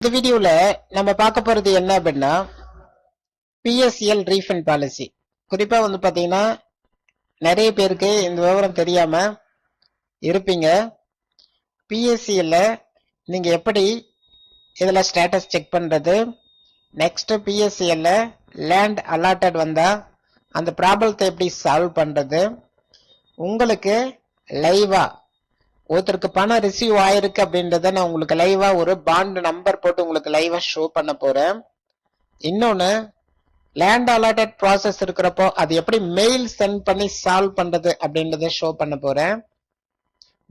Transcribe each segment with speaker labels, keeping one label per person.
Speaker 1: இந்த வீடியோல நம்ம பார்க்க போறது என்ன அப்படின்னா பிஎஸ்சிஎல் ரீஃபண்ட் பாலிசி. குறிப்பா பாத்தீங்கன்னா நிறைய பேருக்கு இந்த விவரம் தெரியாம இருப்பீங்க. பிஎஸ்சிஎல்ல நீங்க எப்படி இதுல ஸ்டேட்டஸ் செக் பண்றது, நெக்ஸ்ட் பிஎஸ்சிஎல்ல லேண்ட் அலாட்டட் வந்தா அந்த ப்ராப்ளத்தை எப்படி சால்வ் பண்றது, உங்களுக்கு லைவா ஒருத்தருக்கு பணம் ரிசீவ் ஆயிருக்கு அப்படின்றத நான் உங்களுக்கு லைவா ஒரு பாண்ட் நம்பர் போட்டு உங்களுக்கு லைவா ஷோ பண்ண போறேன். இன்னொன்னு லேண்ட் அலாட்டட் ப்ராசஸ் இருக்கிறப்போ அது எப்படி மெயில் சென்ட் பண்ணி சால்வ் பண்றது அப்படின்றத ஷோ பண்ண போறேன்.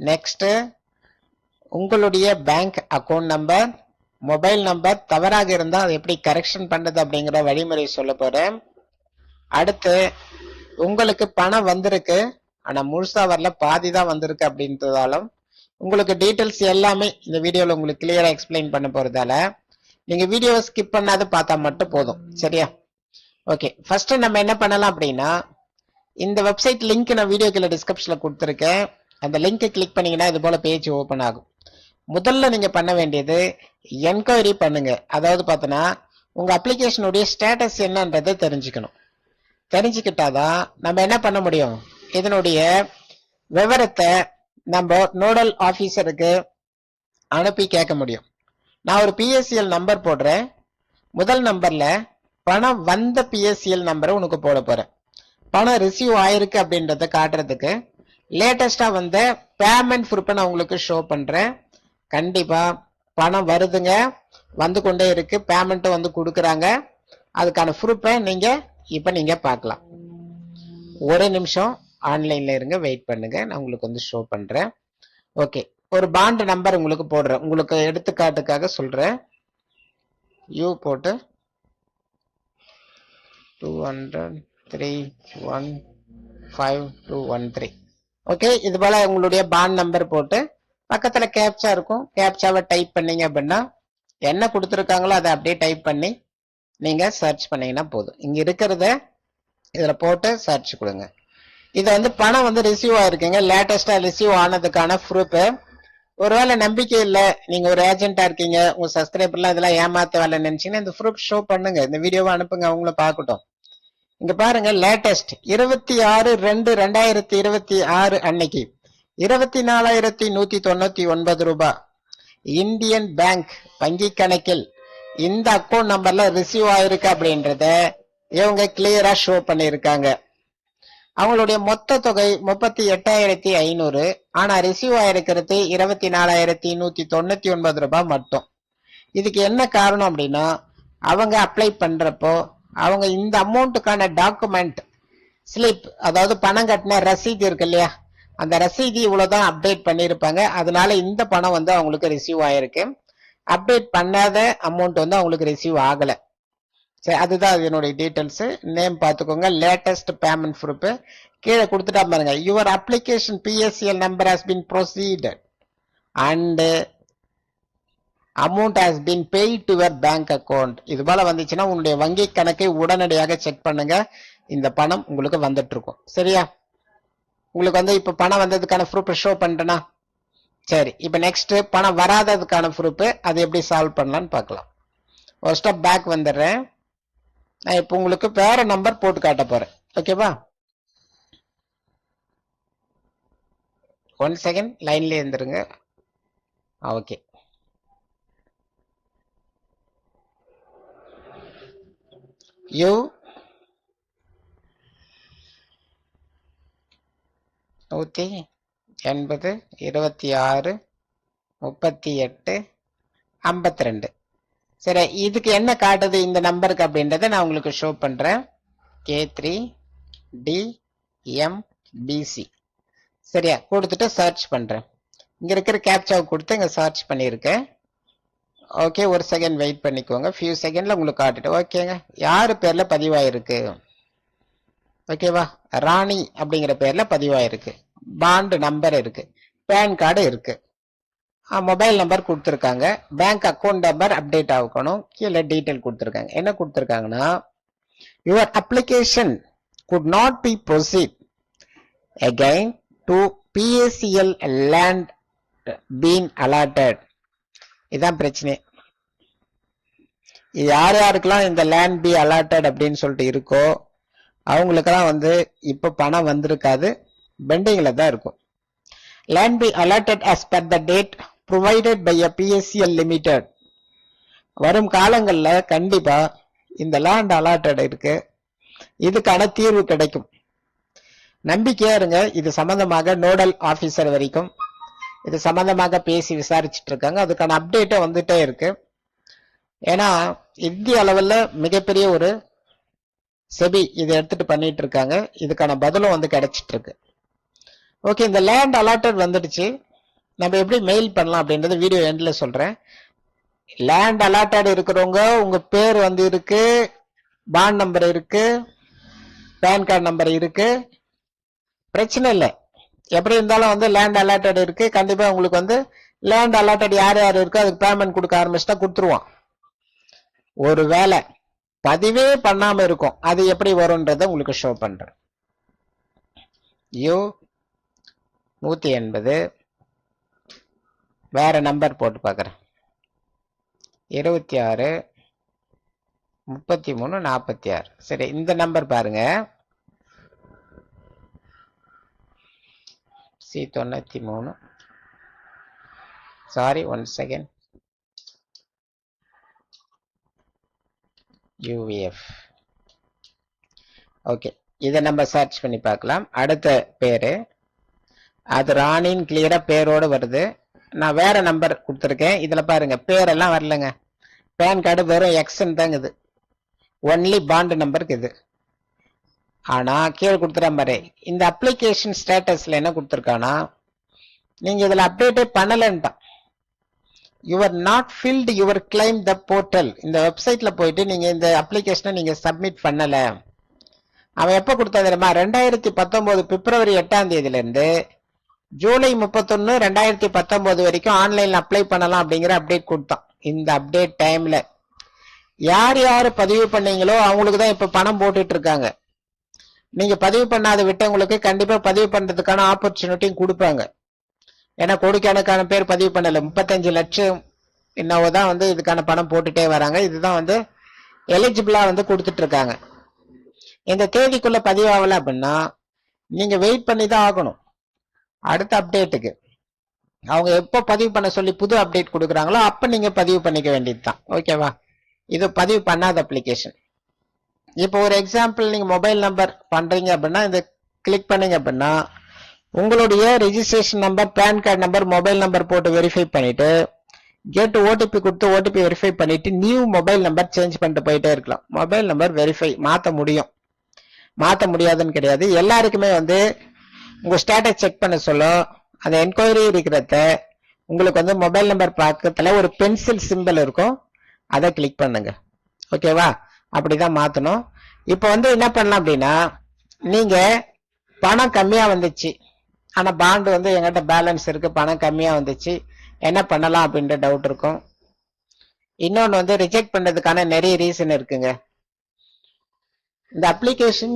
Speaker 1: நெக்ஸ்ட் உங்களுடைய bank account number, mobile number தவறாக இருந்தால் அதை எப்படி கரெக்ஷன் பண்றது அப்படிங்கிற வழிமுறை சொல்ல போறேன். அடுத்து உங்களுக்கு பணம் வந்திருக்கு ஆனா முழுசா வரல, பாதி தான் வந்திருக்கு அப்படின்றதாலும் உங்களுக்கு டீட்டெயில்ஸ் எல்லாமே இந்த வீடியோல உங்களுக்கு கிளியரா எக்ஸ்பிளைன் பண்ண போறதால நீங்க வீடியோவை ஸ்கிப் பண்ணாத பார்த்தா மட்டும் போதும். சரியா? ஓகே, ஃபர்ஸ்ட் நம்ம என்ன பண்ணலாம் அப்படின்னா இந்த வெப்சைட் லிங்க் நான் வீடியோ கீழே டிஸ்கிரிப்ஷன்ல கொடுத்துருக்கேன். அந்த லிங்கை கிளிக் பண்ணீங்கன்னா இது போல பேஜ் ஓபன் ஆகும். முதல்ல நீங்க பண்ண வேண்டியது என்கொயரி பண்ணுங்க. அதாவது பார்த்தோன்னா உங்க அப்ளிகேஷனுடைய ஸ்டேட்டஸ் என்னன்றதை தெரிஞ்சுக்கணும். தெரிஞ்சுக்கிட்டாதான் நம்ம என்ன பண்ண முடியும், இதனுடைய விவரத்தை நம்ம நோடல் ஆபீசருக்கு அனுப்பி கேட்க முடியும். நான் ஒரு பிஎஸ்சிஎல் நம்பர் போடுறேன். முதல் நம்பர்ல பணம் வந்த பிஎஸ்சிஎல் நம்பரை உனக்கு போட போறேன். பணம் ரிசீவ் ஆயிருக்கு அப்படின்றத காட்டுறதுக்கு லேட்டஸ்டா வந்த பேமெண்ட் ப்ரூஃபை நான் உங்களுக்கு ஷோ பண்றேன். கண்டிப்பா பணம் வருதுங்க, வந்து கொண்டே இருக்கு, பேமெண்ட்டும் கொடுக்குறாங்க. அதுக்கான ப்ரூஃபை நீங்க பார்க்கலாம். ஒரு நிமிஷம் ஆன்லைன்ல இருங்க, வெயிட் பண்ணுங்க, நான் உங்களுக்கு ஷோ பண்றேன். ஓகே, ஒரு பாண்ட் நம்பர் உங்களுக்கு போடுறேன், உங்களுக்கு எடுத்துக்காட்டுக்காக சொல்றேன். யூ போட்டு 200315213. ஓகே, இது போல உங்களுடைய பாண்ட் நம்பர் போட்டு பக்கத்துல கேப்சா இருக்கும், கேப்சாவை டைப் பண்ணீங்க அப்படின்னா என்ன கொடுத்துருக்காங்களோ அதை அப்படியே டைப் பண்ணி நீங்க சர்ச் பண்ணீங்கன்னா போதும். இங்க இருக்கிறத இதுல போட்டு சர்ச் கொடுங்க. இது பணம் ரிசீவ் ஆயிருக்குங்க, லேட்டஸ்டா ரிசீவ் ஆனதுக்கான ப்ரூஃப். ஒருவேளை நம்பிக்கை இல்ல, நீங்க ஒரு ஏஜென்டா இருக்கீங்க, உங்க சப்ஸ்கிரைபர்லாம் இதெல்லாம் ஏமாத்த வேலை நினைச்சீங்கன்னா இந்த ப்ரூஃப் ஷோ பண்ணுங்க, இந்த வீடியோவை அனுப்புங்க, அவங்கள பார்க்கட்டும். இங்க பாருங்க, லேட்டஸ்ட் 26/2/2026 அன்னைக்கு 24,199 ரூபாய் இந்தியன் பேங்க் வங்கி கணக்கில் இந்த அக்கௌண்ட் நம்பர்ல ரிசீவ் ஆயிருக்கு அப்படின்றத இவங்க கிளியரா ஷோ பண்ணிருக்காங்க. அவங்களுடைய மொத்த தொகை 38,500, ஆனா ரிசீவ் ஆயிருக்கிறது 24,199 ரூபாய் மட்டும். இதுக்கு என்ன காரணம் அப்படின்னா அவங்க அப்ளை பண்றப்போ அவங்க இந்த அமௌண்ட்டுக்கான டாக்குமெண்ட் ஸ்லிப், அதாவது பணம் கட்டின ரசீது இருக்கு இல்லையா, அந்த ரசீது இவ்வளவுதான் அப்டேட் பண்ணிருப்பாங்க. அதனால இந்த பணம் அவங்களுக்கு ரிசீவ் ஆயிருக்கு. அப்டேட் பண்ணாத அமௌண்ட் அவங்களுக்கு ரிசீவ் ஆகல. சரி, அதுதான் இதனுடைய டீடைல்ஸ். நேம் பார்த்துக்கோங்க, லேட்டஸ்ட் பேமெண்ட் ப்ரூஃப் கீழே கொடுத்துட்டா பாருங்க. Your application PSCL number has been proceeded and amount has been paid to your bank account. இது போல வந்துச்சுன்னா உங்களுடைய வங்கி கணக்கை உடனடியாக செக் பண்ணுங்க, இந்த பணம் உங்களுக்கு வந்துட்டு இருக்கும். சரியா? உங்களுக்கு இப்ப பணம் வந்ததுக்கான ப்ரூஃப் ஷோ பண்ணிட்டேனா? சரி, இப்ப நெக்ஸ்ட் பணம் வராததுக்கான ப்ரூஃப் அது எப்படி சால்வ் பண்ணலாம்னு பார்க்கலாம். ஒரு ஸ்டெப் பேக் வந்துடுறேன். நான் இப்ப உங்களுக்கு வேற நம்பர் போட்டு காட்ட போறேன். ஓகேவா? 1 செகண்ட் லைன்ல இருந்துருங்க. Okay, you 180 26 38 52. சரி, இதுக்கு என்ன காட்டுது இந்த நம்பருக்கு அப்படின்றத நான் உங்களுக்கு ஷோ பண்றேன். K3DMBC. சரியா? கொடுத்துட்டு சர்ச் பண்றேன். இங்க இருக்கிற கேப்சாவை கொடுத்து இங்க சர்ச் பண்ணிருக்கேன். ஓகே, ஒரு செகண்ட் வெயிட் பண்ணிக்கோங்க, ஃபியூ செகண்ட்ல உங்களுக்கு காட்டுட்டு. ஓகேங்க, யாரு பேர்ல பதிவாயிருக்கு? ஓகேவா? ராணி அப்படிங்கிற பேர்ல பதிவாயிருக்கு. பாண்ட் நம்பர் இருக்கு, பேன் கார்டு இருக்கு, மொபைல் நம்பர் கொடுத்துருக்காங்க, பேங்க் அக்கௌண்ட் நம்பர் அப்டேட் ஆகணும். கீழே டீடைல் கொடுத்துருக்காங்க. என்ன கொடுத்துருக்காங்கன்னா, your application could not be proceed again to PACL land been allotted. இதான் பிரச்சனை. யார் யாருக்கெல்லாம் இந்த லேண்ட் பி அலாட்டட் அப்படின்னு சொல்லிட்டு இருக்கோ அவங்களுக்கெல்லாம் வந்து இப்ப பணம் வந்திருக்காது, பெண்டிங்ல தான் இருக்கும். Land B allotted as per the date provided by a PSCL limited. வரும் காலங்கள்ல கண்டிப்பா இந்த லேண்ட் அலாட்டட் இருக்கு, இதுக்கான தீர்வு கிடைக்கும். நம்பிக்கையா இருங்க. இது சம்பந்தமாக நோடல் ஆபீசர் வரைக்கும் இது சம்பந்தமாக பேசி விசாரிச்சுட்டு இருக்காங்க. அதுக்கான அப்டேட்டே வந்துட்டே இருக்கு. ஏன்னா இந்திய அளவில் மிகப்பெரிய ஒரு செபி இதை எடுத்துட்டு பண்ணிட்டு இருக்காங்க. இதுக்கான பதிலும் வந்து கிடைச்சிட்டு இருக்கு. ஓகே, இந்த லேண்ட் அலாட்டட் வந்துடுச்சு. நம்ம எப்படி மெயில் பண்ணலாம் அப்படின்றது வீடியோ எண்ட்ல சொல்றேன். லேண்ட் அலாட்டட் இருக்கிறவங்க உங்க பேர் வந்து இருக்கு, பாண்ட் நம்பர் இருக்கு, பேன் கார்டு நம்பர் இருக்கு, பிரச்சனை இல்லை. எப்படி இருந்தாலும் வந்து லேண்ட் அலாட்டட் இருக்கு. கண்டிப்பா உங்களுக்கு வந்து லேண்ட் அலாட்டட் யார் யார் இருக்கோ அதுக்கு பேமெண்ட் கொடுக்க ஆரம்பிச்சுட்டா கொடுத்துருவோம். ஒரு வேலை பதிவே பண்ணாம இருக்கும், அது எப்படி வரும்ன்றத உங்களுக்கு ஷோ பண்றேன். U180 வேற நம்பர் போட்டு பாக்குறேன். 26 33 46. சரி, இந்த நம்பர் பாருங்க. C93. Sorry, 1 second. UVF. Okay, இதை நம்ம சர்ச் பண்ணி பார்க்கலாம். அடுத்த பேரு அது ராணின்னு கிளியரா பேரோடு வருது. நான் வேற நம்பர் கொடுத்துருக்கேன். இதுல பாருங்க பேரெல்லாம் வரலங்க. பேன் கார்டு வெறும் எக்ஸ்ன்னு தாங்குது, ஒன்லி பாண்ட் நம்பருக்கு இது. ஆனா கீழே கொடுத்துற மாதிரி இந்த அப்ளிகேஷன் ஸ்டேட்டஸ்ல என்ன கொடுத்துருக்கானா, நீங்க இதுல அப்டேட்டே பண்ணலன்ட்டான். Your not filled your claim the portal. இந்த வெப்சைட்ல போயிட்டு நீங்க இந்த அப்ளிகேஷனை நீங்க சப்மிட் பண்ணல. அவன் எப்ப கொடுத்தா தெரியுமா? 2019 பிப்ரவரி 8ஆம் தேதியில இருந்து ஜூலை 31 2019 வரைக்கும் ஆன்லைன்ல அப்ளை பண்ணலாம் அப்படிங்கிற அப்டேட் கொடுத்தான். இந்த அப்டேட் டைம்ல யார் யாரு பதிவு பண்ணீங்களோ அவங்களுக்கு தான் இப்ப பணம் போட்டுட்டு இருக்காங்க. நீங்க பதிவு பண்ணாத விட்டவங்களுக்கு கண்டிப்பா பதிவு பண்றதுக்கான ஆப்பர்ச்சுனிட்டியும் கொடுப்பாங்க. ஏன்னா கோடிக்கணக்கான பேர் பதிவு பண்ணல, 35 லட்சம் என்னவோதான் வந்து இதுக்கான பணம் போட்டுட்டே வராங்க. இதுதான் வந்து எலிஜிபிளா வந்து கொடுத்துட்டு இருக்காங்க. இந்த தேதிக்குள்ள பதிவாகல அப்படின்னா நீங்க வெயிட் பண்ணி தான் ஆகணும் அடுத்த அப்டேட்டுக்கு. அவங்க எப்போ பதிவு பண்ண சொல்லி புது அப்டேட் கொடுக்குறாங்களோ அப்ப நீங்க பதிவு பண்ணிக்க வேண்டியது தான். ஓகேவா? இது பதிவு பண்ணாத அப்ளிகேஷன். இப்போ ஒரு எக்ஸாம்பிள், நீங்க மொபைல் நம்பர் பண்றீங்க அப்படின்னா இந்த கிளிக் பண்ணீங்க அப்படின்னா உங்களுடைய registration number, PAN card number, mobile number போட்டு வெரிஃபை பண்ணிட்டு கெட் ஓடிபி கொடுத்து ஓடிபி வெரிஃபை பண்ணிட்டு நியூ மொபைல் நம்பர் சேஞ்ச் பண்ணிட்டு போயிட்டே இருக்கலாம். மொபைல் நம்பர் வெரிஃபை மாற்ற முடியும், மாற்ற முடியாதுன்னு கிடையாது. எல்லாருக்குமே வந்து உங்க ஸ்டேட்டஸ் செக் பண்ண சொல்லும். அந்த என்கொயரி இருக்கிறத உங்களுக்கு வந்து மொபைல் நம்பர் பக்கத்துல ஒரு பென்சில் சிம்பிள் இருக்கும், அதை கிளிக் பண்ணுங்க. ஓகேவா? அப்படிதான் மாத்தணும். இப்ப வந்து என்ன பண்ணலாம் அப்படின்னா, நீங்க பணம் கம்மியா வந்துச்சு, ஆனா பாண்டு வந்து எங்கிட்ட பேலன்ஸ் இருக்கு, பணம் கம்மியா வந்துச்சு, என்ன பண்ணலாம் அப்படின்ற டவுட் இருக்கும். இன்னொன்னு வந்து ரிஜெக்ட் பண்றதுக்கான நிறைய ரீசன் இருக்குங்க. இந்த அப்ளிகேஷன்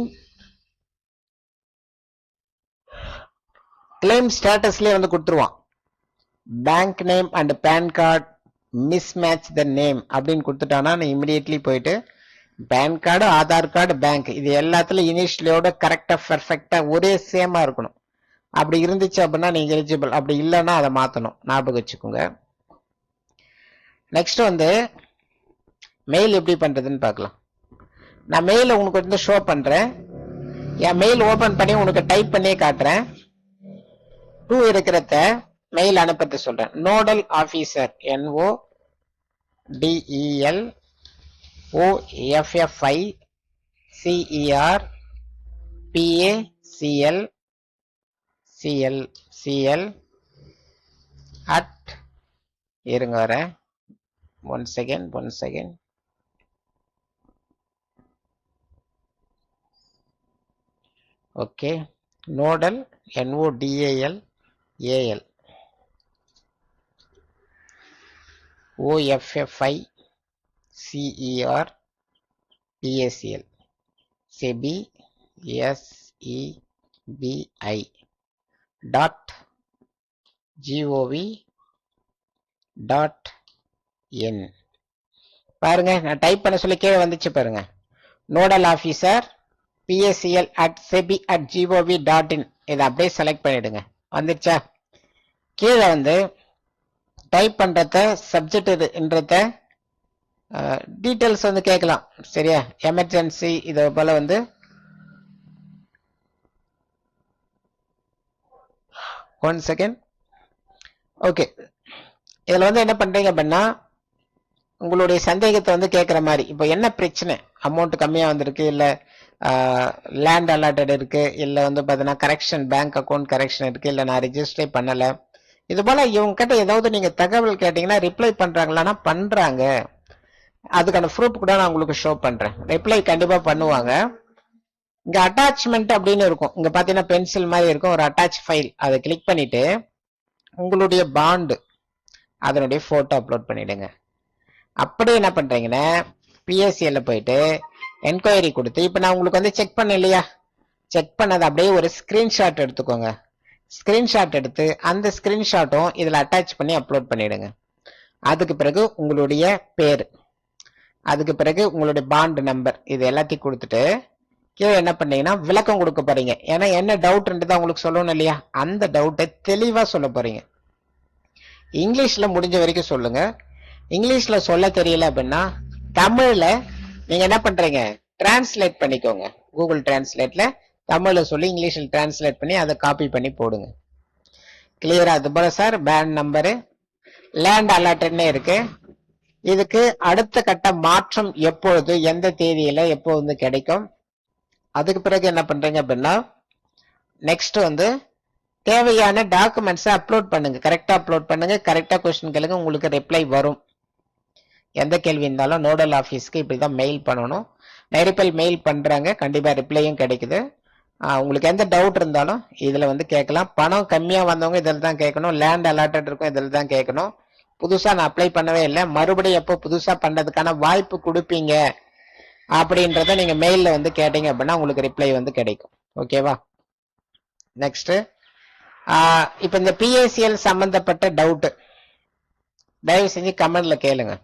Speaker 1: கிளைம் ஸ்டேட்டஸ்லயே வந்து கொடுத்துருவான். Bank name and PAN card mismatch the name அப்படின்னு கொடுத்துட்டானா நீ இமிடியட்லி போயிட்டு PAN card, Aadhaar card, bank இது எல்லாத்துலயும் இனிஷியலோட கரெக்டா பெர்ஃபெக்டா ஒரே சேமா இருக்கணும். அப்படி இருந்துச்சு அப்படின்னா நீங்க எலிஜிபிள், அப்படி இல்லைன்னா அதை மாத்தணும், ஞாபகம் வச்சுக்கோங்க. நெக்ஸ்ட் வந்து மெயில் எப்படி பண்றதுன்னு பார்க்கலாம். நான் மெயில் உங்களுக்கு வந்து ஷோ பண்றேன். என் மெயில் ஓபன் பண்ணி உனக்கு டைப் பண்ணியே காட்டுறேன். டூ இருக்கிறத மெயில் அனுப்பது சொல்றேன். நோடல் ஆபீசர் NODELOFFICERPACL அட் இருங்க வர 1 second. Okay, nodal NODAL OFFICERPACL SEBI .gov.in. பாருங்க, நான் டைப் பண்ண சொல்லி கீழே வந்துச்சு பாருங்க. நோடல் ஆபீசர் psel@sebi@gov.in இதை அப்படியே செலக்ட் பண்ணிடுங்க. வந்துருச்சா? கீழே வந்து டைப் பண்றத சப்ஜெக்ட்ன்றத டீட்டெயில்ஸ் வந்து கேட்கலாம். சரியா? எமர்ஜென்சி இது போல வந்து ஒன் செகண்ட். ஓகே, இதுல வந்து என்ன பண்றீங்க அப்படின்னா உங்களுடைய சந்தேகத்தை வந்து கேட்குற மாதிரி, இப்போ என்ன பிரச்சனை, அமௌண்ட் கம்மியாக வந்திருக்கு, இல்லை லேண்ட் அலாட்டட் இருக்கு, இல்லை வந்து பார்த்தீங்கன்னா கரெக்ஷன் பேங்க் அக்கௌண்ட் கரெக்ஷன் இருக்கு, இல்லை நான் ரிஜிஸ்டரே பண்ணலை, இது போல இவங்க கிட்ட ஏதாவது நீங்க தகவல் கேட்டீங்கன்னா ரிப்ளை பண்றாங்களான்னா பண்றாங்க. அதுக்கான ப்ரூஃப் கூட நான் உங்களுக்கு ஷோ பண்றேன். ரிப்ளை கண்டிப்பா பண்ணுவாங்க. இங்க அட்டாச்மெண்ட் அப்படின்னு இருக்கும். இங்க பாத்தீங்கன்னா பென்சில் மாதிரி இருக்கும், ஒரு அட்டாச் ஃபைல். அதை கிளிக் பண்ணிட்டு உங்களுடைய பாண்டு அதனுடைய போட்டோ அப்லோட் பண்ணிடுங்க. அப்படியே என்ன பண்றீங்கன்னா பிஎஸ்சிஎல்ல போயிட்டு என்கொயரி கொடுத்து, இப்ப நான் உங்களுக்கு வந்து செக் பண்ண இல்லையா, செக் பண்ணதை அப்படியே ஒரு ஸ்கிரீன்ஷாட் எடுத்துக்கோங்க. ஸ்கிரீன்ஷாட் எடுத்து அந்த ஸ்கிரீன்ஷாட்டும் இதுல அட்டாச் பண்ணி அப்லோட் பண்ணிடுங்க. அதுக்கு பிறகு உங்களுடைய பேர், அதுக்கு பிறகு உங்களுடைய பாண்ட் நம்பர், இது எல்லாத்தையும் கொடுத்துட்டு கீழே என்ன பண்ணீங்கன்னா விளக்கம் கொடுக்க போறீங்க. ஏன்னா என்ன டவுட்ன்றதை உங்களுக்கு சொல்லணும் இல்லையா, அந்த டவுட்டை தெளிவா சொல்ல போறீங்க. இங்கிலீஷ்ல முடிஞ்ச வரைக்கும் சொல்லுங்க. இங்கிலீஷ்ல சொல்ல தெரியல அப்படின்னா தமிழ்ல நீங்க என்ன பண்றீங்க, டிரான்ஸ்லேட் பண்ணிக்கோங்க. கூகுள் டிரான்ஸ்லேட்ல தமிழ்ல சொல்லி இங்கிலீஷ்ல டிரான்ஸ்லேட் பண்ணி அதை காப்பி பண்ணி போடுங்க. கிளியரா? அது போல சார் பேண்ட் நம்பரு, லேண்ட் அலாட்டட்னே இருக்கு. இதுக்கு அடுத்த கட்ட மாற்றம் எப்பொழுது, எந்த தேதியில எப்போ வந்து கிடைக்கும். அதுக்கு பிறகு என்ன பண்றீங்க அப்படின்னா நெக்ஸ்ட் வந்து தேவையான டாக்குமெண்ட்ஸை அப்லோட் பண்ணுங்க. கரெக்டா அப்லோட் பண்ணுங்க, கரெக்டா கொஸ்டின் கேளுங்க, உங்களுக்கு ரிப்ளை வரும். எந்த கேள்வி இருந்தாலும் நோடல் ஆஃபீஸ்க்கு இப்படிதான் மெயில் பண்ணணும். நிறைய பேர் மெயில் பண்றாங்க, கண்டிப்பா ரிப்ளையும் கிடைக்குது. உங்களுக்கு எந்த டவுட் இருந்தாலும் இதுல வந்து கேட்கலாம். பணம் கம்மியா வந்தவங்க இதில் தான் கேட்கணும், லேண்ட் அலாட்டட் இருக்கும் இதில் தான் கேட்கணும். புதுசா நான் அப்ளை பண்ணவே இல்லை, மறுபடியும் எப்போ புதுசா பண்றதுக்கான வாய்ப்பு கொடுப்பீங்க அப்படின்றத நீங்க மெயில்ல வந்து கேட்டீங்க அப்படின்னா உங்களுக்கு ரிப்ளை வந்து கிடைக்கும். ஓகேவா? நெக்ஸ்ட், இப்ப இந்த பிஎஸ்சிஎல் சம்பந்தப்பட்ட டவுட் தயவு செஞ்சு கமெண்ட்ல கேளுங்க.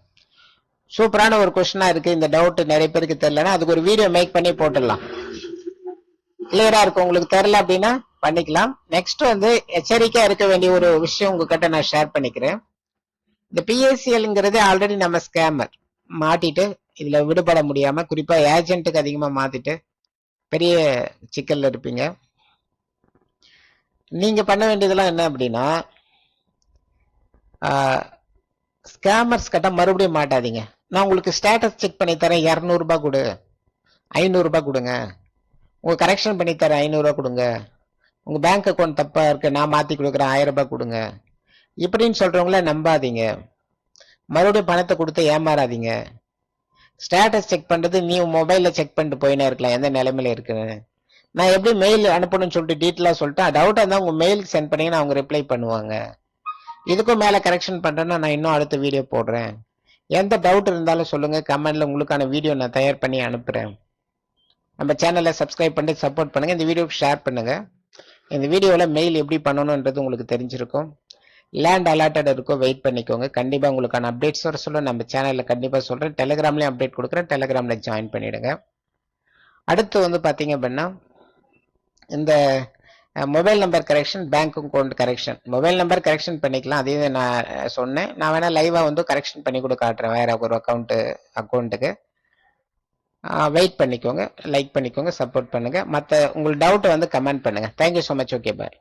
Speaker 1: சூப்பரான ஒரு கொஸ்டினா இருக்கு, இந்த டவுட் நிறைய பேருக்கு தெரியலன்னா அதுக்கு ஒரு வீடியோ மேக் பண்ணி போட்டுடலாம். கிளியரா இருக்கும். உங்களுக்கு தெரியல அப்படின்னா பண்ணிக்கலாம். நெக்ஸ்ட் வந்து எச்சரிக்கையா இருக்க வேண்டிய ஒரு விஷயம் உங்ககிட்ட நான் ஷேர் பண்ணிக்கிறேன். இந்த பிஎஸ்சிஎல்ங்கிறது ஆல்ரெடி நம்ம ஸ்கேமர் மாட்டிட்டு இதுல விடுபட முடியாம, குறிப்பா ஏஜென்ட்டுக்கு அதிகமா மாத்திட்டு பெரிய சிக்கல்ல இருப்பீங்க. நீங்க பண்ண வேண்டியதெல்லாம் என்ன அப்படின்னா ஸ்கேமர்ஸ் கிட்ட மறுபடியும் மாட்டாதீங்க. நான் உங்களுக்கு ஸ்டேட்டஸ் செக் பண்ணி தரேன், 200 ரூபாய் கொடு, 500 ரூபாய் கொடுங்க, உங்க கரெக்ஷன் பண்ணி தரேன் 500 ரூபாய் கொடுங்க, உங்க பேங்க் அக்கௌண்ட் தப்பா இருக்கு நான் மாத்தி கொடுக்குறேன் 1000 ரூபாய் கொடுங்க, இப்படின்னு சொல்றவங்கள நம்பாதீங்க. மறுபடியும் பணத்தை கொடுத்து ஏமாறாதீங்க. ஸ்டேட்டஸ் செக் பண்றது நீ மொபைல்ல செக் பண்ணிட்டு போயினே இருக்கலாம் எந்த நிலைமையில இருக்குன்னு. நான் எப்படி மெயில் அனுப்பணும்னு சொல்லிட்டு டீட்டெயிலா சொல்லிட்டு டவுட்டா இருந்தா உங்க மெயிலுக்கு சென்ட் பண்ணீங்கன்னா அவங்க ரிப்ளை பண்ணுவாங்க. இதுக்கும் மேல கரெக்ஷன் பண்றேன்னா நான் இன்னும் அடுத்த வீடியோ போடுறேன். எந்த டவுட் இருந்தாலும் சொல்லுங்க, கமெண்ட்ல உங்களுக்கான வீடியோ நான் தயார் பண்ணி அனுப்புறேன். நம்ம சேனலை சப்ஸ்கிரைப் பண்ணி சப்போர்ட் பண்ணுங்க, இந்த வீடியோக்கு ஷேர் பண்ணுங்க. இந்த வீடியோல மெயில் எப்படி பண்ணணும்ன்றது உங்களுக்கு தெரிஞ்சிருக்கும். லேண்ட் அலாட்டட் இருக்கும், வெயிட் பண்ணிக்கோங்க. கண்டிப்பா உங்களுக்கான அப்டேட்ஸ் வர சொல்ல நம்ம சேனல்ல கண்டிப்பா சொல்றேன். டெலிகிராம்லயும் அப்டேட் கொடுக்குறேன், டெலிகிராம்ல ஜாயின் பண்ணிடுங்க. அடுத்து வந்து பாத்தீங்க அப்படின்னா இந்த mobile number correction, bank account correction, mobile number correction பண்ணிக்கலாம். அதையும் நான் சொன்னேன். நான் வேணா லைவா வந்து கரெக்ஷன் பண்ணி கூட காட்டுறேன் வேற ஒரு அக்கௌண்ட்டுக்கு. வெயிட் பண்ணிக்கோங்க, லைக் பண்ணிக்கோங்க, சப்போர்ட் பண்ணுங்க. மற்ற உங்களுக்கு டவுட் வந்து கமெண்ட் பண்ணுங்க. Thank you so much. ஓகே, பாய்.